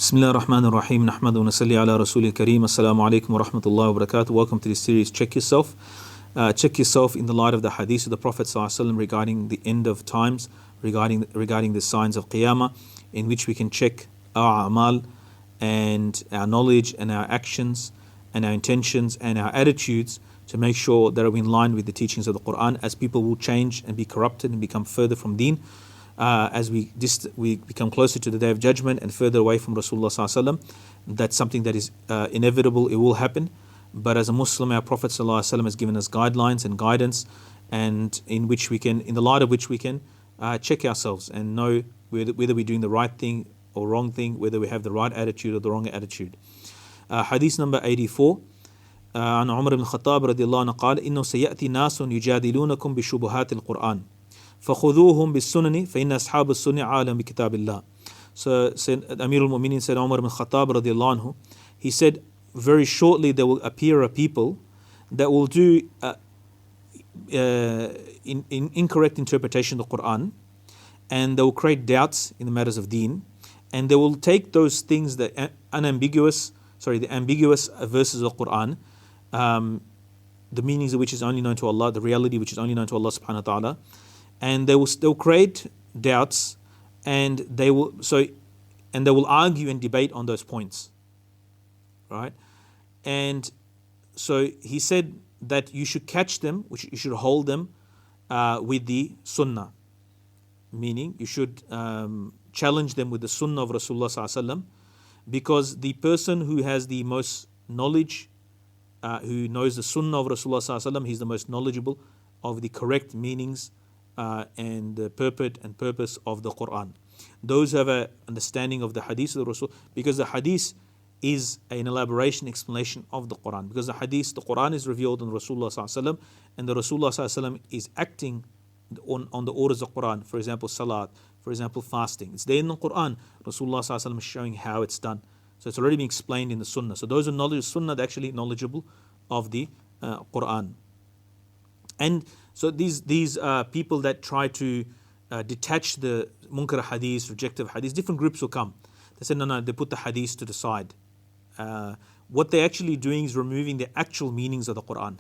Bismillah ar-Rahman ar-Rahim. Nahmadu wa nasalli ala Rasulil Kareem. Assalamu alaikum wa rahmatullahi wa barakatuh. Welcome to this series, Check Yourself. Check yourself in the light of the hadith of the Prophet ﷺ regarding the end of times, regarding the signs of Qiyamah, in which we can check our amal and our knowledge and our actions and our intentions and our attitudes to make sure that are in line with the teachings of the Quran, as people will change and be corrupted and become further from deen. As we become closer to the Day of Judgment and further away from Rasulullah ﷺ, that's something that is inevitable. It will happen. But as a Muslim, our Prophet ﷺ has given us guidelines and guidance, and in the light of which we can check ourselves and know whether we're doing the right thing or wrong thing, whether we have the right attitude or the wrong attitude. Hadith number 84. عن عمر بن الخطاب رضي الله عنه قال إنه سيأتي ناس يجادلونكم بشبهات القرآن فخذوهم بالسنن فإن أصحاب السنن عالم بكتاب الله. So Amir al-Mu'minin said, Umar ibn Khattab radiallahu anhu, he said, very shortly there will appear a people that will do incorrect interpretation of the Quran, and they will create doubts in the matters of deen, and they will take those things, the ambiguous verses of the Quran, the meanings of which is only known to Allah, the reality which is only known to Allah subhanahu wa ta'ala, and they'll create doubts, and they will argue and debate on those points, right? And so he said that you should catch them, which you should hold them with the sunnah, meaning you should challenge them with the sunnah of Rasulullah sallallahu alaihi wasallam, because the person who has the most knowledge, who knows the sunnah of Rasulullah sallallahu alaihi wasallam, he's the most knowledgeable of the correct meanings and the purpose of the Quran. Those who have an understanding of the hadith of the Rasul, because the hadith is an elaboration, explanation of the Quran. Because the Quran is revealed in Rasulullah sallallahu alaihi wasallam, and the Rasulullah sallallahu alaihi wasallam is acting on the orders of Quran. For example, salat, for example, fasting. It's there in the Quran. Rasulullah sallallahu alaihi wasallam is showing how it's done. So it's already been explained in the Sunnah. So those who knowledge Sunnah, they're actually knowledgeable of the Quran. And so these people that try to detach the munkar hadith, rejective hadith, different groups will come. They say, no, they put the hadith to the side. What they're actually doing is removing the actual meanings of the Quran.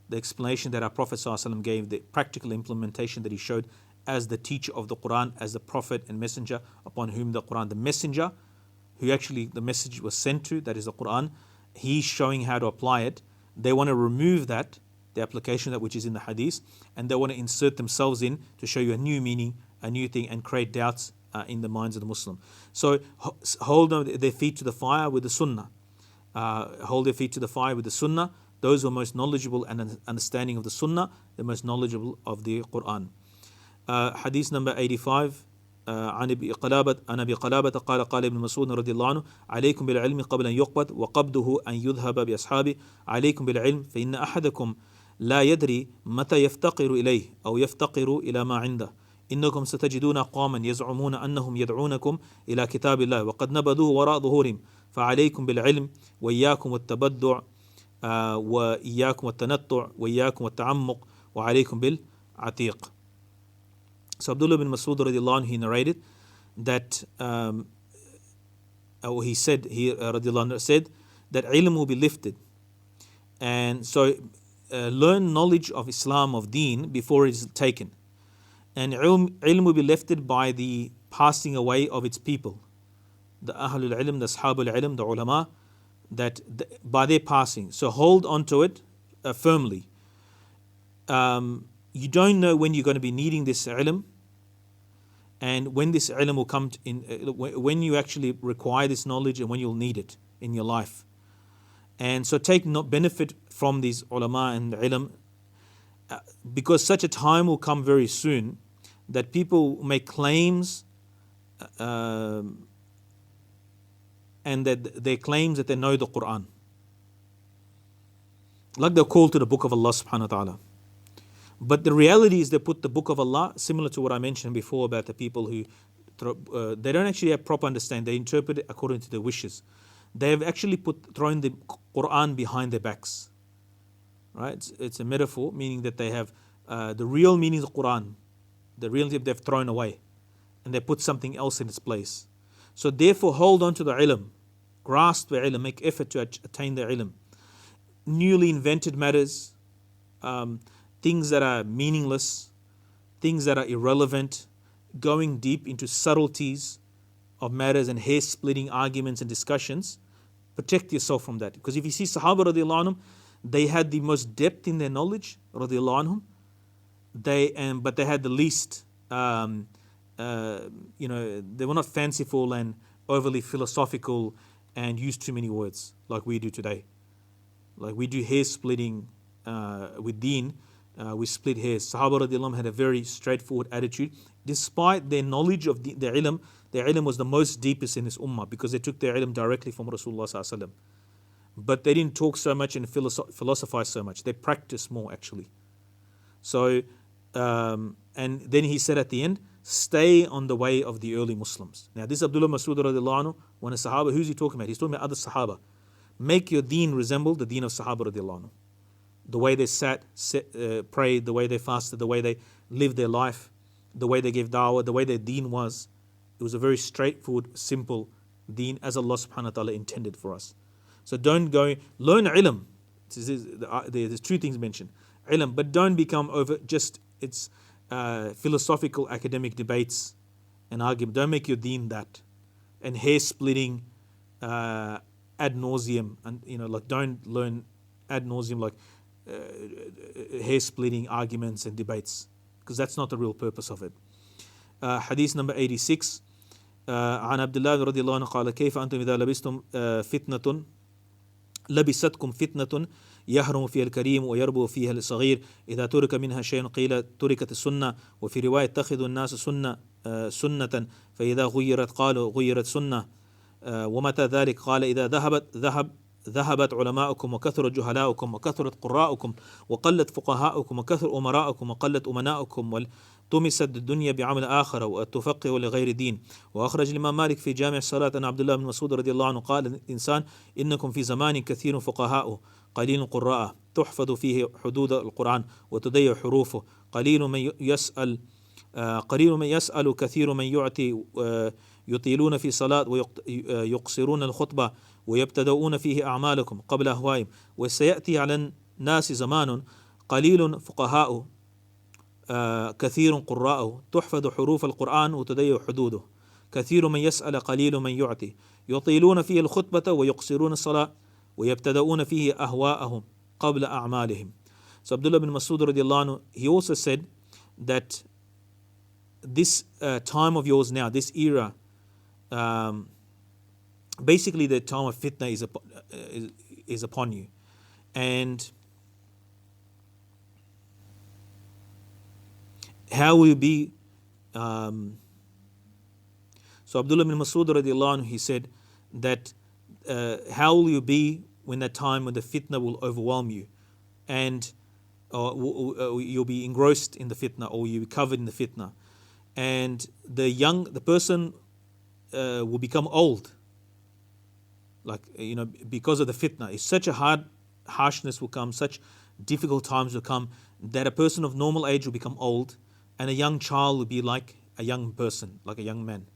The explanation that our Prophet ﷺ gave, the practical implementation that he showed as the teacher of the Quran, as the Prophet and Messenger upon whom the Quran, the Messenger, who actually the message was sent to, that is the Quran, he's showing how to apply it. They want to remove that, the application that which is in the hadith, and they want to insert themselves in to show you a new meaning, a new thing, and create doubts in the minds of the Muslim. So hold their feet to the fire with the Sunnah. Hold their feet to the fire with the Sunnah. Those who are most knowledgeable and understanding of the Sunnah, the most knowledgeable of the Quran. Hadith number 85. عن أبي قلابة قال ابن مسعود رضي الله عنه عليكم بالعلم قبل أن يقبض وقبضه أن يذهب بأصحابه عليكم بالعلم فإن أحدكم لا يدري متى يفتقر إليه أو يفتقر إلى ما عنده إنكم ستجدون قوما يزعمون أنهم يدعونكم إلى كتاب الله وقد نبذوه وراء ظهورهم فعليكم بالعلم وإياكم والتبدع وإياكم والتنطع وإياكم والتعمق وعليكم بالعتيق. So Abdullah bin Mas'ud radiallahu anhu, he narrated that, he said that ilm will be lifted. And so learn knowledge of Islam, of deen, before it is taken. And ilm will be lifted by the passing away of its people. The ahlul ilm, the ashabul ilm, the ulama, by their passing. So hold on to it firmly. You don't know when you're going to be needing this ilm, and when this ilm will come when you actually require this knowledge, and when you'll need it in your life. And so take benefit from these ulama and ilm, because such a time will come very soon that people make claims, and that they claims that they know the Quran, like they're called to the book of Allah subhanahu wa ta'ala. But the reality is they put the book of Allah, similar to what I mentioned before about the people who they don't actually have proper understanding. They interpret it according to their wishes. They have actually thrown the Quran behind their backs. Right? It's a metaphor, meaning that they have the real meanings of Quran, the real thing they've thrown away, and they put something else in its place. So therefore hold on to the ilm, grasp the ilm, make effort to attain the ilm. Newly invented matters, things that are meaningless, things that are irrelevant, going deep into subtleties of matters and hair-splitting arguments and discussions, protect yourself from that. Because if you see Sahaba radiallahu anhum, they had the most depth in their knowledge, radiallahu anhum, but they had the least, they were not fanciful and overly philosophical and used too many words like we do today. Like we do hair-splitting with deen, we split hairs. Sahaba radiallahu anhum had a very straightforward attitude. Despite their knowledge of their ilm was the most deepest in this ummah because they took their ilm directly from Rasulullah sallallahu alaihi wasallam. But they didn't talk so much and philosophize so much. They practiced more actually. So, and then he said at the end, stay on the way of the early Muslims. Now this Abdullah Masud radiallahu anhu, one of Sahaba, who's he talking about? He's talking about other Sahaba. Make your deen resemble the deen of Sahaba radiallahu anhu. The way they prayed, the way they fasted, the way they lived their life, the way they gave da'wah, the way their deen was. It was a very straightforward, simple deen as Allah subhanahu wa ta'ala intended for us. So don't go, learn ilm. There's two things mentioned. Ilm, but don't become over just its philosophical academic debates and argument. Don't make your deen that. And hair splitting ad nauseum, and like don't learn ad nauseum like hair splitting arguments and debates, because that's not the real purpose of it. Hadith number 86. عن عبد الله رضي الله عنه قال كيف أنتم إذا لبستم فتنة لبستكم فتنة يحرم فيها الكريم ويربو فيها الصغير إذا ترك منها شيء قيل تركت السنة وفي رواية اتخذ الناس سنة فإذا غيرت قالوا غيرت سنة ومتى ذلك قال إذا ذهبت علماؤكم وكثرت جهلاؤكم وكثرت قراءكم وقلت فقهاؤكم وكثر أمراؤكم وقلت أمناؤكم وتمست الدنيا بعمل آخر وتفقه لغير دين. وأخرج الإمام مالك في جامع الصلاة أن عبد الله بن مسعود رضي الله عنه قال الإنسان إنكم في زمان كثير فقهاء قليل قراء تحفظ فيه حدود القرآن وتضيع حروفه قليل من يسأل كثير من يعطي يطيلون في صلاة ويقصرون الخطبة ويبتدؤون فيه أعمالكم قبل أهوائهم. وسيأتي على الناس زمان قليل فقهاء كثير قراء تحفظ حروف القرآن وتضيع حدوده كثير من يسأل قليل من يعطي يطيلون فيه الخطبة ويقصرون الصلاة ويبتدؤون فيه أهواءهم قبل أعمالهم. So Abdullah bin Masud radiallahu anhu, he also said that this time of yours now, this era, basically the time of fitna is upon you. And how will you be? So Abdullah bin Masud radiallahu anhu, he said that how will you be when that time when the fitna will overwhelm you, and you'll be engrossed in the fitna, or you'll be covered in the fitna, and the person will become old, because of the fitna. It's such a harshness will come, such difficult times will come, that a person of normal age will become old, and a young child will be like a young person, like a young man.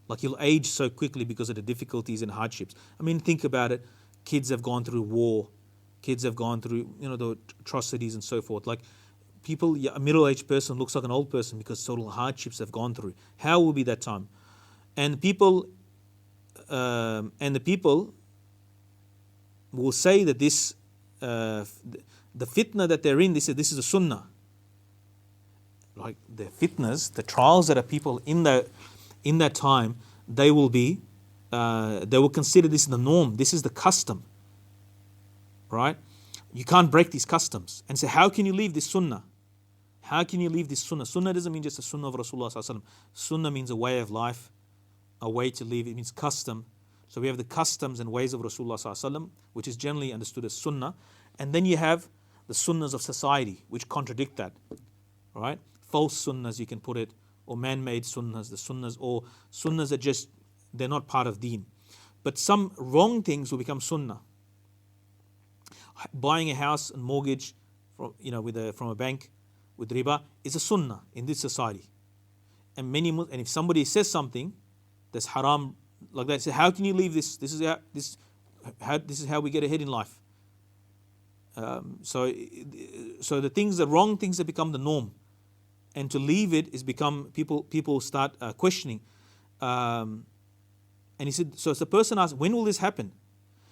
Like he'll age so quickly because of the difficulties and hardships. I mean, think about it. Kids have gone through war. Kids have gone through, the atrocities and so forth. Like a middle-aged person looks like an old person because total hardships have gone through. How will be that time? And the people will say that this, the fitna that they're in, this is a sunnah. Like the fitnas, the trials that are people in that time, they will consider this the norm. This is the custom, right? You can't break these customs. And so how can you leave this sunnah? How can you leave this sunnah? Sunnah doesn't mean just a sunnah of Rasulullah sallallahu alaihi wasallam. Sunnah means a way of life, a way to live. It means custom. So we have the customs and ways of Rasulullah sallallahu alaihi wasallam, which is generally understood as sunnah. And then you have the sunnahs of society, which contradict that, right? False sunnahs, you can put it, or man-made sunnahs, the sunnahs, or sunnahs that just, they're not part of deen. But some wrong things will become sunnah. Buying a house and mortgage from a bank with riba is a sunnah in this society. And if somebody says something that's haram, like that. So how can you leave this? This is how we get ahead in life. So the things, the wrong things, have become the norm, and to leave it is become people start questioning. And he said, so as the person asked, when will this happen?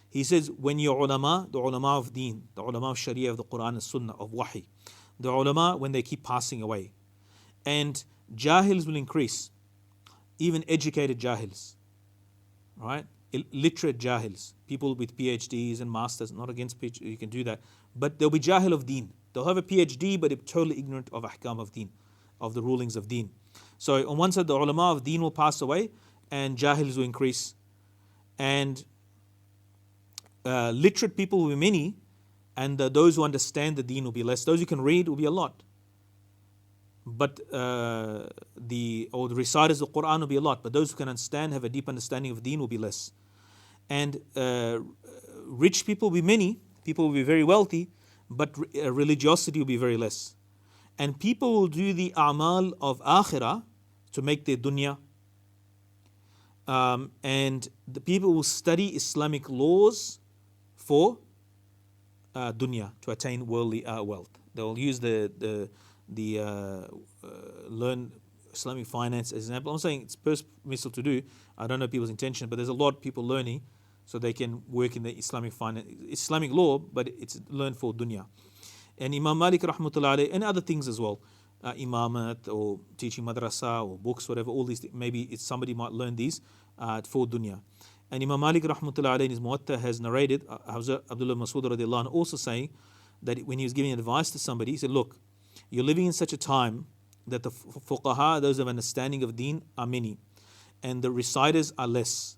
He says, when your ulama, the ulama of deen, the ulama of sharia, of the Quran and Sunnah, of wahi, the ulama, when they keep passing away, and jahils will increase, even educated jahils, right? Literate jahils, people with PhDs and masters, not against PhD, you can do that, but they'll be jahil of deen. They'll have a PhD, but they're totally ignorant of ahkam of deen, of the rulings of deen. So on one side, the ulama of deen will pass away, and jahils will increase, and literate people will be many, and those who understand the deen will be less. Those who can read will be a lot, but the reciters of the Quran will be a lot, but those who can understand, have a deep understanding of deen, will be less. And rich people will be many, people will be very wealthy, but religiosity will be very less. And people will do the a'mal of akhirah to make their dunya. And the people will study Islamic laws for dunya, to attain worldly wealth. They will use the learn Islamic finance as an example. I'm saying it's permissible to do. I don't know people's intention, but there's a lot of people learning so they can work in the Islamic finance, Islamic law, but it's learned for dunya. And Imam Malik rahmatullah alayh, and other things as well, imamat or teaching madrasa or books, whatever, all these things. Maybe it's somebody might learn these for dunya. And Imam Malik rahmatullah alayh in his Muwatta has narrated Abdullah Masud radiallahu anhu also saying that when he was giving advice to somebody, he said, look, you're living in such a time that the fuqaha, those of understanding of deen, are many, and the reciters are less,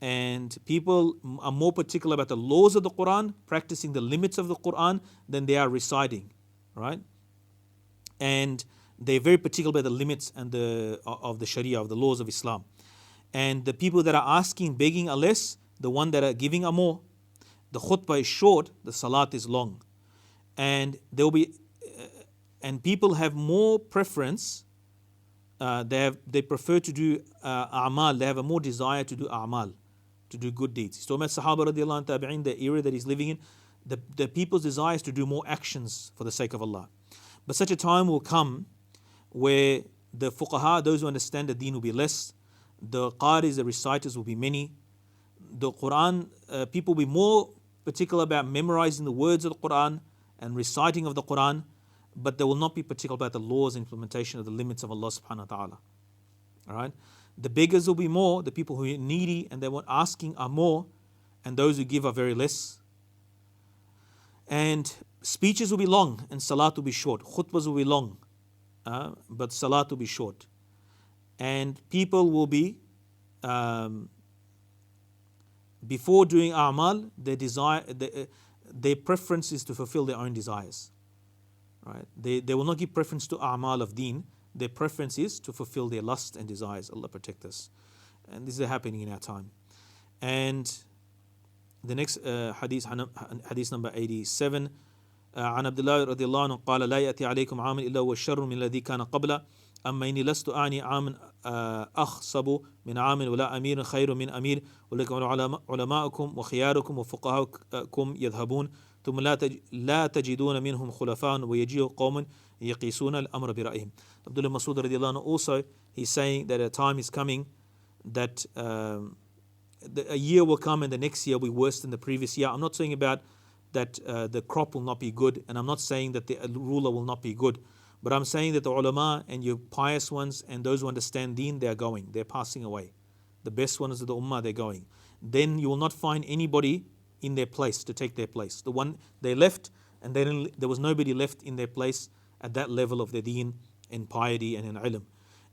and people are more particular about the laws of the Quran, practicing the limits of the Quran, than they are reciting, right? And they're very particular about the limits and of the Sharia, of the laws of Islam. And the people that are asking, begging are less, the one that are giving are more. The khutbah is short, the salat is long, and there will be. And people have more preference. They prefer to do a'mal. They have a more desire to do a'mal, to do good deeds. He's talking about Sahaba radiallahu anhu, tabi'in, the era that he's living in. The people's desire is to do more actions for the sake of Allah. But such a time will come where the fuqaha, those who understand the deen, will be less. The qaris, the reciters, will be many. The Quran, people will be more particular about memorizing the words of the Quran and reciting of the Quran, but they will not be particular about the laws and implementation of the limits of Allah subhanahu wa ta'ala. Alright? The beggars will be more, the people who are needy and they want asking are more, and those who give are very less. And speeches will be long and salat will be short. Khutbahs will be long, but salat will be short. And people will be, before doing a'mal, their preference is to fulfill their own desires. Right? They will not give preference to a'mal of deen. Their preference is to fulfill their lust and desires. Allah protect us. And this is happening in our time. And the next hadith number 87. عن عبد الله رضي الله عنه قال لا يأتي عليكم عام إلا هو الشر من الذي كان قبله أما إني لست أعني عام أخصب من عام ولا أمير خير من أمير ولكن علماءكم وخياركم وفقهاءكم يذهبون ثم لا تجدون منهم خلفاء ويجيء قوم يقيسون الأمر برأيهم. Abdullah Masud radiallahu anhu also, he's saying that a time is coming that a year will come and the next year will be worse than the previous year. I'm not saying about that the crop will not be good, and I'm not saying that the ruler will not be good, but I'm saying that the ulama and your pious ones and those who understand deen, they're passing away. The best ones of the ummah, they're going. Then you will not find anybody in their place to take their place. The one they left, and then there was nobody left in their place at that level of their deen and piety and in ilm.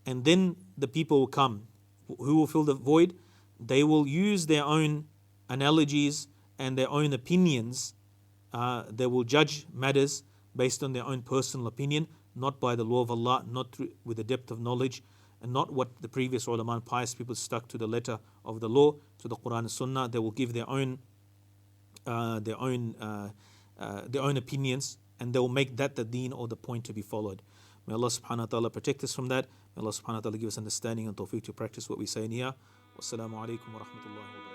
And then the people will come who will fill the void. They will use their own analogies and their own opinions. They will judge matters based on their own personal opinion, not by the law of Allah, not with the depth of knowledge, and not what the previous ulama and pious people stuck to the letter of the law, to the Quran and Sunnah. They will give their own opinions, and they will make that the deen or the point to be followed. May Allah subhanahu wa ta'ala protect us from that. May Allah subhanahu wa ta'ala give us understanding and tawfiq to practice what we say in here. Wassalamu alaikum wa rahmatullahi wa barakatuh.